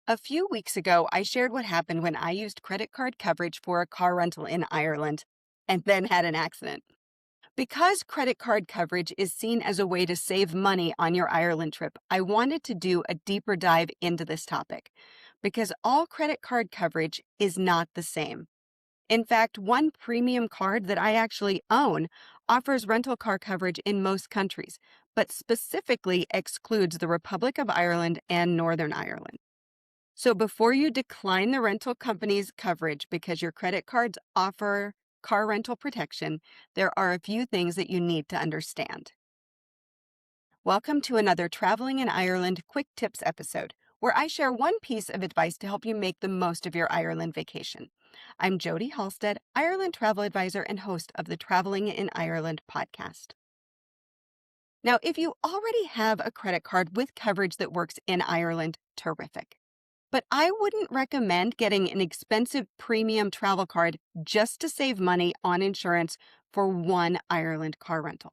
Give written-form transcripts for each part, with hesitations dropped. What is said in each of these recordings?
A few weeks ago, I shared what happened when I used credit card coverage for a car rental in Ireland and then had an accident. Because credit card coverage is seen as a way to save money on your Ireland trip, I wanted to do a deeper dive into this topic because all credit card coverage is not the same. In fact, one premium card that I actually own offers rental car coverage in most countries, but specifically excludes the Republic of Ireland and Northern Ireland. So before you decline the rental company's coverage because your credit cards offer car rental protection, there are a few things that you need to understand. Welcome to another Traveling in Ireland Quick Tips episode, where I share one piece of advice to help you make the most of your Ireland vacation. I'm Jody Halstead, Ireland travel advisor and host of the Traveling in Ireland podcast. Now, if you already have a credit card with coverage that works in Ireland, terrific. But I wouldn't recommend getting an expensive premium travel card just to save money on insurance for one Ireland car rental.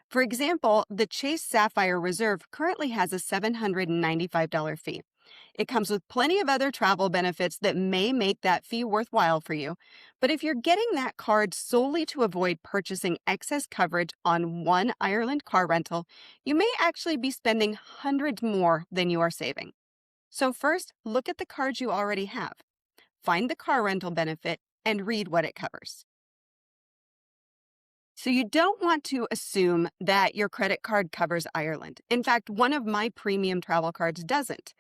For example, the Chase Sapphire Reserve currently has a $795 fee. It comes with plenty of other travel benefits that may make that fee worthwhile for you. But if you're getting that card solely to avoid purchasing excess coverage on one Ireland car rental, you may actually be spending hundreds more than you are saving. So first, look at the cards you already have. Find the car rental benefit and read what it covers. So you don't want to assume that your credit card covers Ireland. In fact, one of my premium travel cards doesn't.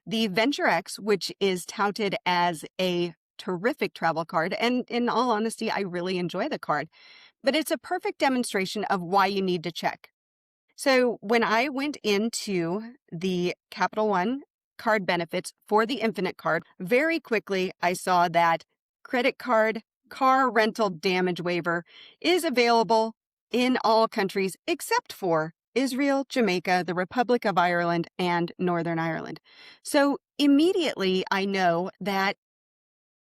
The Venture X, which is touted as a terrific travel card, and in all honesty, I really enjoy the card, but it's a perfect demonstration of why you need to check. So when I went into the Capital One card benefits for the Infinite card, very quickly I saw that credit card car rental damage waiver is available in all countries except for Israel, Jamaica, the Republic of Ireland, and Northern Ireland. So immediately I know that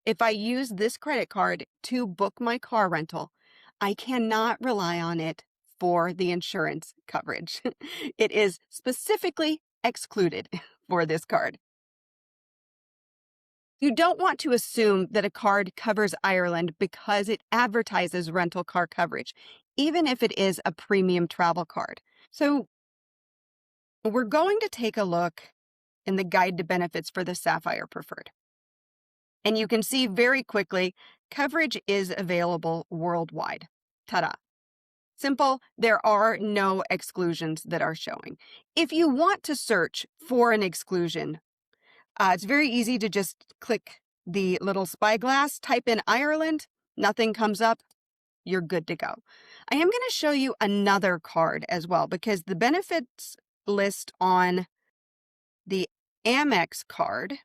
if I use this credit card to book my car rental, I cannot rely on it for the insurance coverage. It is specifically excluded for this card. You don't want to assume that a card covers Ireland because it advertises rental car coverage, even if it is a premium travel card. So we're going to take a look in the guide to benefits for the Sapphire Preferred. And you can see very quickly, coverage is available worldwide. Ta-da. Simple, there are no exclusions that are showing. If you want to search for an exclusion, it's very easy to just click the little spyglass, type in Ireland, nothing comes up, you're good to go. I am going to show you another card as well because the benefits list on the Amex card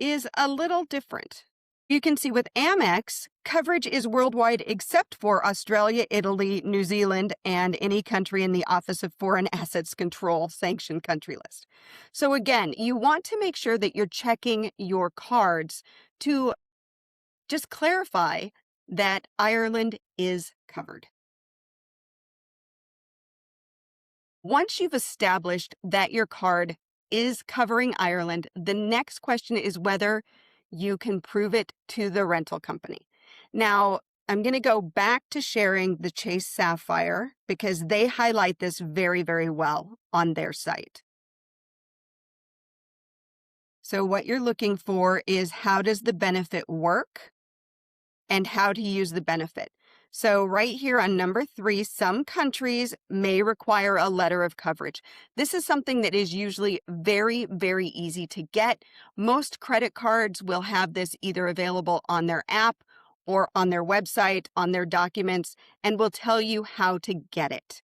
is a little different. You can see with Amex, coverage is worldwide except for Australia, Italy, New Zealand, and any country in the Office of Foreign Assets Control sanctioned country list. So again, you want to make sure that you're checking your cards to just clarify that Ireland is covered. Once you've established that your card is covering Ireland, the next question is whether you can prove it to the rental company. Now, I'm going to go back to sharing the Chase Sapphire because they highlight this very, very well on their site. So what you're looking for is how does the benefit work and how to use the benefit. So right here on number 3, some countries may require a letter of coverage. This is something that is usually very, very easy to get. Most credit cards will have this either available on their app or on their website, on their documents, and will tell you how to get it.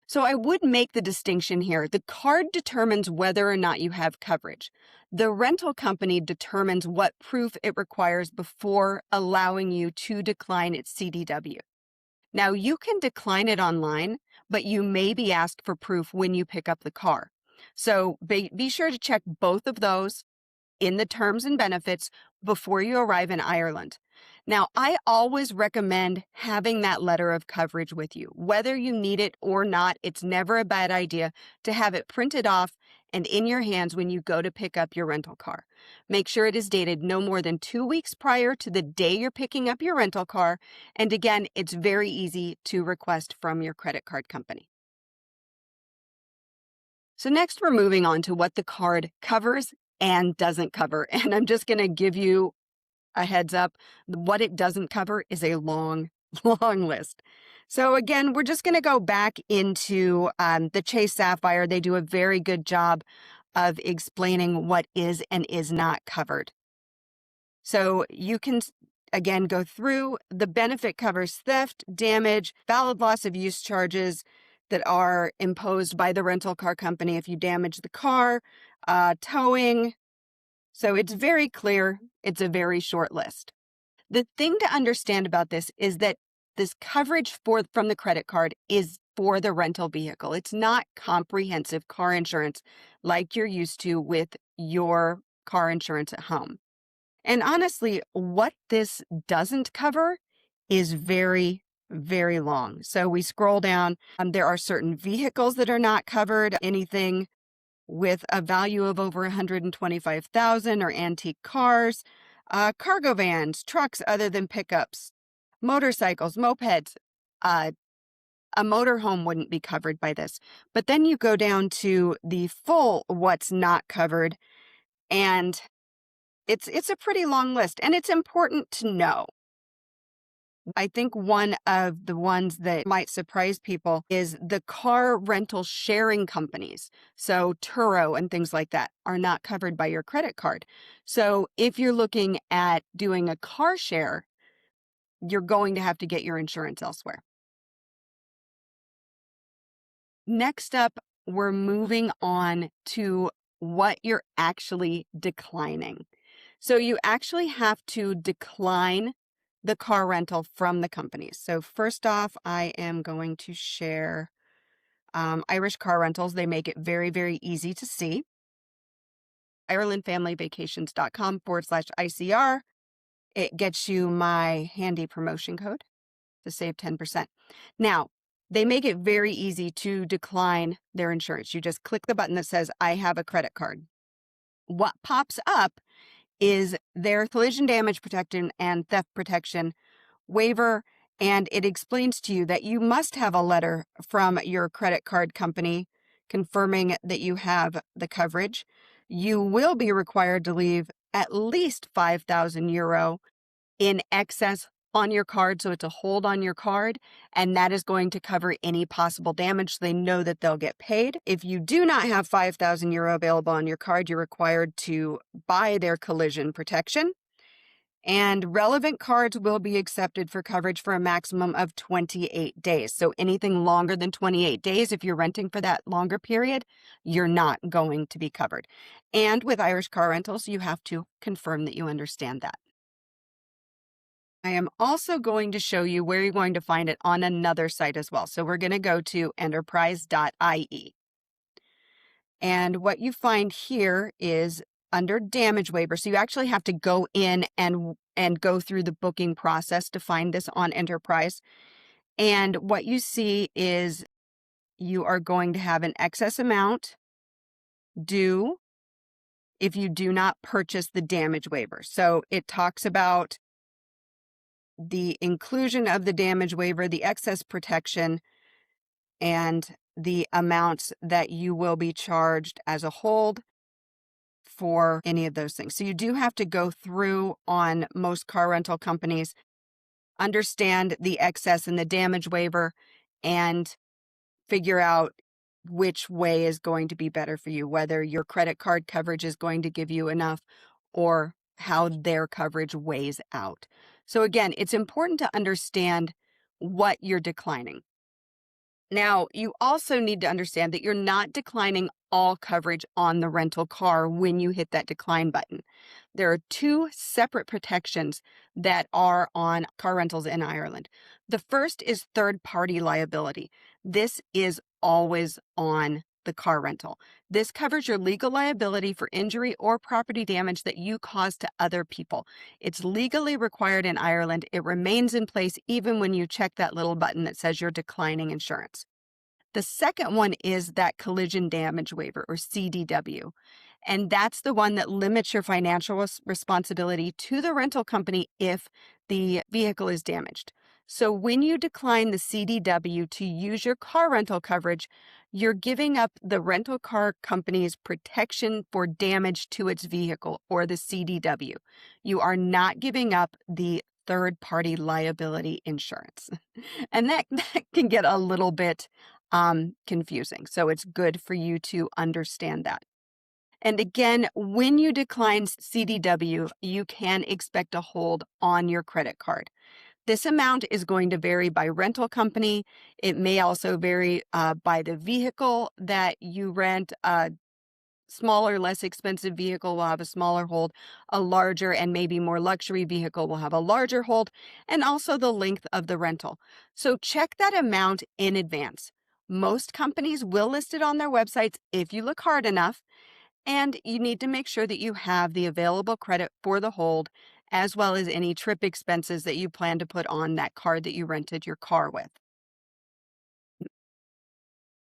So I would make the distinction here. The card determines whether or not you have coverage. The rental company determines what proof it requires before allowing you to decline its CDW. Now, you can decline it online, but you may be asked for proof when you pick up the car. So be sure to check both of those in the terms and benefits before you arrive in Ireland. Now, I always recommend having that letter of coverage with you. Whether you need it or not, it's never a bad idea to have it printed off and in your hands when you go to pick up your rental car. Make sure it is dated no more than 2 weeks prior to the day you're picking up your rental car. And again, it's very easy to request from your credit card company. So next, we're moving on to what the card covers and doesn't cover. And I'm just going to give you a heads up. What it doesn't cover is a long, long list. So again, we're just going to go back into the Chase Sapphire. They do a very good job of explaining what is and is not covered. So you can, again, go through. The benefit covers theft, damage, valid loss of use charges that are imposed by the rental car company if you damage the car, towing. So it's very clear. It's a very short list. The thing to understand about this is that this coverage from the credit card is for the rental vehicle. It's not comprehensive car insurance like you're used to with your car insurance at home. And honestly, what this doesn't cover is very, very long. So we scroll down. There are certain vehicles that are not covered. Anything with a value of over $125,000 or antique cars, cargo vans, trucks other than pickups, motorcycles, mopeds. A motorhome wouldn't be covered by this. But then you go down to the full what's not covered, and it's a pretty long list, and it's important to know. I think one of the ones that might surprise people is the car rental sharing companies. So Turo and things like that are not covered by your credit card. So if you're looking at doing a car share, you're going to have to get your insurance elsewhere. Next up, we're moving on to what you're actually declining. So you actually have to decline the car rental from the companies. So first off, I am going to share Irish Car Rentals. They make it very, very easy to see. IrelandFamilyVacations.com/ICR. It gets you my handy promotion code to save 10%. Now, they make it very easy to decline their insurance. You just click the button that says, I have a credit card. What pops up is their collision damage protection and theft protection waiver, and it explains to you that you must have a letter from your credit card company confirming that you have the coverage. You will be required to leave at least 5,000 euro in excess on your card, so it's a hold on your card, and that is going to cover any possible damage, so they know that they'll get paid. If you do not have 5,000 euro available on your card, you're required to buy their collision protection, and relevant cards will be accepted for coverage for a maximum of 28 days. So anything longer than 28 days, if you're renting for that longer period, you're not going to be covered. And with Irish Car Rentals, you have to confirm that you understand that. I am also going to show you where you're going to find it on another site as well. So we're going to go to enterprise.ie. And what you find here is under damage waiver. So you actually have to go in and go through the booking process to find this on Enterprise. And what you see is you are going to have an excess amount due if you do not purchase the damage waiver. So it talks about the inclusion of the damage waiver, the excess protection, and the amounts that you will be charged as a hold for any of those things. So you do have to go through on most car rental companies, understand the excess and the damage waiver, and figure out which way is going to be better for you, whether your credit card coverage is going to give you enough or how their coverage weighs out. So again, it's important to understand what you're declining. Now, you also need to understand that you're not declining all coverage on the rental car when you hit that decline button. There are two separate protections that are on car rentals in Ireland. The first is third-party liability. This is always on the car rental. This covers your legal liability for injury or property damage that you cause to other people. It's legally required in Ireland. It remains in place even when you check that little button that says you're declining insurance. The second one is that collision damage waiver, or CDW. And that's the one that limits your financial responsibility to the rental company if the vehicle is damaged. So when you decline the CDW to use your car rental coverage, you're giving up the rental car company's protection for damage to its vehicle, or the CDW. You are not giving up the third-party liability insurance. And that can get a little bit confusing. So it's good for you to understand that. And again, when you decline CDW, you can expect a hold on your credit card. This amount is going to vary by rental company. It may also vary by the vehicle that you rent. A smaller, less expensive vehicle will have a smaller hold. A larger and maybe more luxury vehicle will have a larger hold, and also the length of the rental. So check that amount in advance. Most companies will list it on their websites if you look hard enough. And you need to make sure that you have the available credit for the hold, as well as any trip expenses that you plan to put on that card that you rented your car with.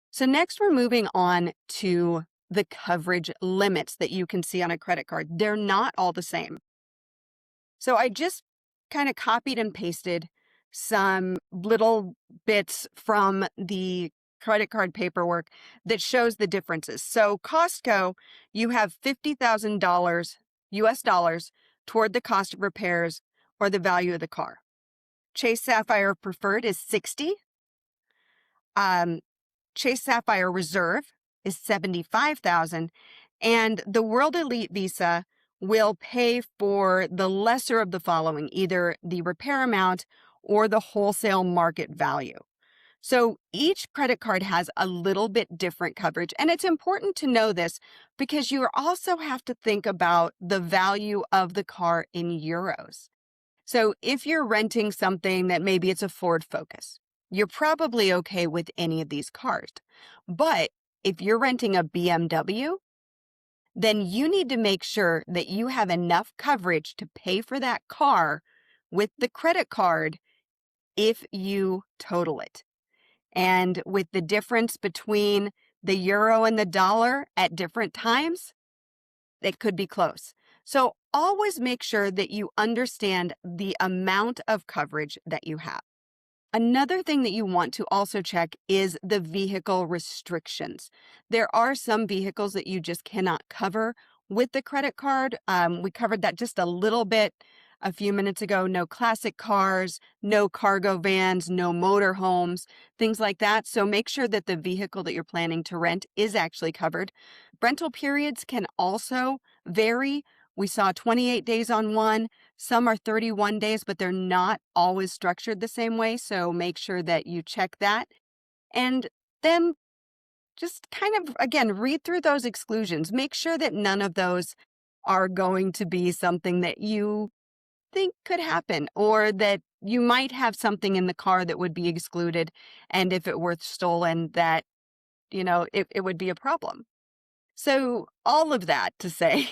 So next, we're moving on to the coverage limits that you can see on a credit card. They're not all the same. So I just kind of copied and pasted some little bits from the credit card paperwork that shows the differences. So Costco, you have $50,000 US dollars toward the cost of repairs or the value of the car. Chase Sapphire Preferred is 60. Um, Chase Sapphire Reserve is 75,000, and the World Elite Visa will pay for the lesser of the following, either the repair amount or the wholesale market value. So each credit card has a little bit different coverage, and it's important to know this because you also have to think about the value of the car in euros. So if you're renting something that maybe it's a Ford Focus, you're probably okay with any of these cars. But if you're renting a BMW, then you need to make sure that you have enough coverage to pay for that car with the credit card if you total it. And with the difference between the euro and the dollar at different times, it could be close. So always make sure that you understand the amount of coverage that you have. Another thing that you want to also check is the vehicle restrictions. There are some vehicles that you just cannot cover with the credit card. We covered that just a little bit a few minutes ago. No classic cars, no cargo vans, no motorhomes, things like that. So make sure that the vehicle that you're planning to rent is actually covered. Rental periods can also vary. We saw 28 days on one. Some are 31 days, but they're not always structured the same way. So make sure that you check that. And then just kind of, again, read through those exclusions. Make sure that none of those are going to be something that you think could happen, or that you might have something in the car that would be excluded. And if it were stolen, that, it would be a problem. So all of that to say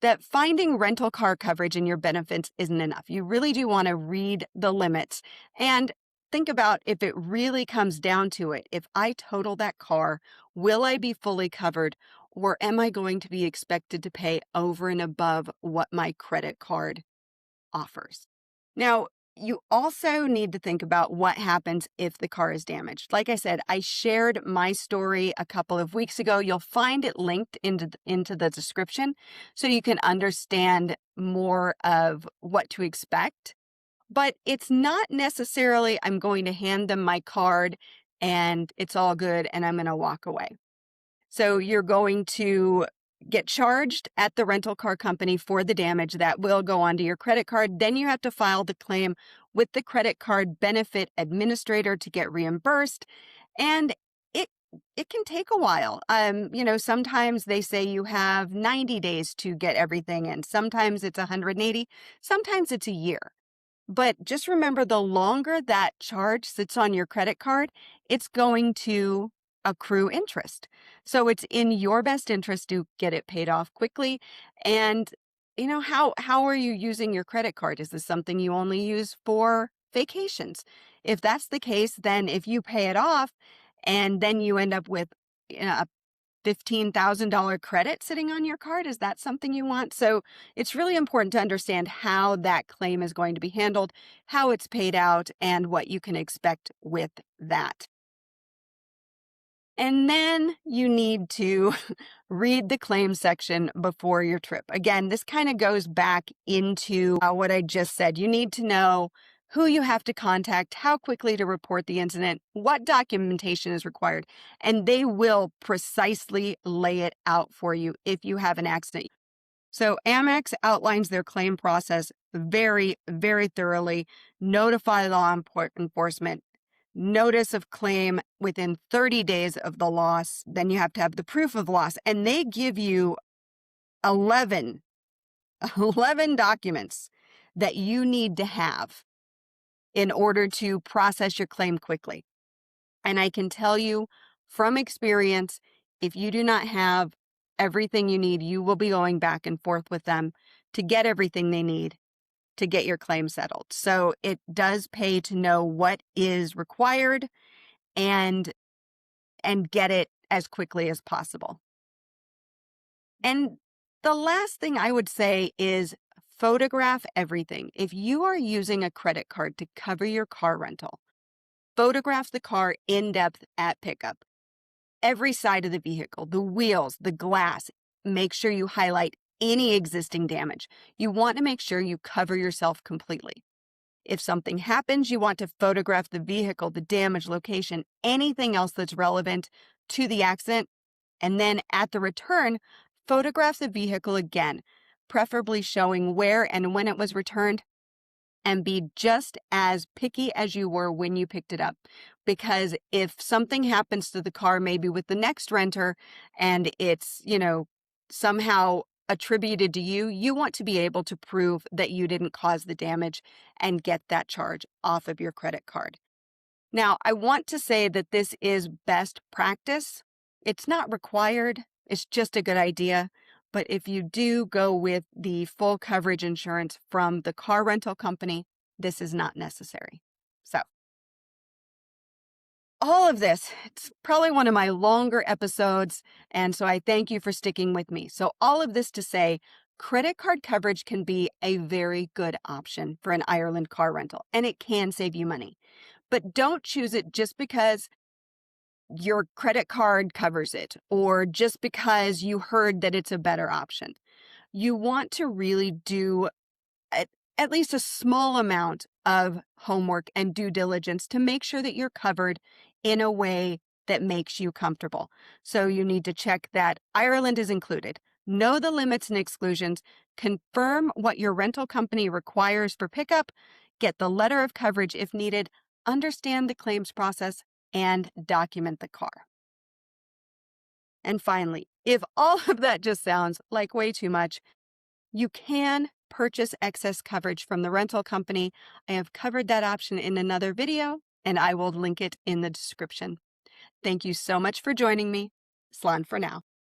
that finding rental car coverage in your benefits isn't enough. You really do want to read the limits and think about, if it really comes down to it, if I total that car, will I be fully covered, or am I going to be expected to pay over and above what my credit card offers? Now, you also need to think about what happens if the car is damaged. Like I said, I shared my story a couple of weeks ago. You'll find it linked into the description so you can understand more of what to expect. But it's not necessarily I'm going to hand them my card and it's all good and I'm going to walk away. So you're going to get charged at the rental car company for the damage that will go onto your credit card. Then you have to file the claim with the credit card benefit administrator to get reimbursed. And it can take a while. Sometimes they say you have 90 days to get everything in. Sometimes it's 180, sometimes it's a year. But just remember, the longer that charge sits on your credit card, it's going to accrue interest. So it's in your best interest to get it paid off quickly. And how are you using your credit card? Is this something you only use for vacations? If that's the case, then if you pay it off and then you end up with a $15,000 credit sitting on your card. Is that something you want? So it's really important to understand how that claim is going to be handled, how it's paid out, and what you can expect with that. And then you need to read the claim section before your trip. Again, this kind of goes back into what I just said. You need to know who you have to contact, how quickly to report the incident, what documentation is required, and they will precisely lay it out for you if you have an accident. So Amex outlines their claim process very, very thoroughly. Notify law enforcement, notice of claim within 30 days of the loss. Then you have to have the proof of loss. And they give you 11 documents that you need to have in order to process your claim quickly. And I can tell you from experience, if you do not have everything you need, you will be going back and forth with them to get everything they need to get your claim settled. So it does pay to know what is required and get it as quickly as possible. And the last thing I would say is photograph everything. If you are using a credit card to cover your car rental, photograph the car in depth at pickup. Every side of the vehicle, the wheels, the glass. Make sure you highlight any existing damage. You want to make sure you cover yourself completely. If something happens, you want to photograph the vehicle, the damage location, anything else that's relevant to the accident. And then at the return, photograph the vehicle again, preferably showing where and when it was returned, and be just as picky as you were when you picked it up. Because if something happens to the car, maybe with the next renter, and it's, somehow attributed to you, you want to be able to prove that you didn't cause the damage and get that charge off of your credit card. Now, I want to say that this is best practice. It's not required. It's just a good idea. But if you do go with the full coverage insurance from the car rental company, this is not necessary. So all of this, it's probably one of my longer episodes, and so I thank you for sticking with me. So all of this to say, credit card coverage can be a very good option for an Ireland car rental, and it can save you money. But don't choose it just because your credit card covers it or just because you heard that it's a better option. You want to really do at least a small amount of homework and due diligence to make sure that you're covered in a way that makes you comfortable. So you need to check that Ireland is included, know the limits and exclusions, confirm what your rental company requires for pickup, get the letter of coverage if needed, understand the claims process, and document the car. And finally, if all of that just sounds like way too much, you can purchase excess coverage from the rental company. I have covered that option in another video, and I will link it in the description. Thank you so much for joining me. Slán for now.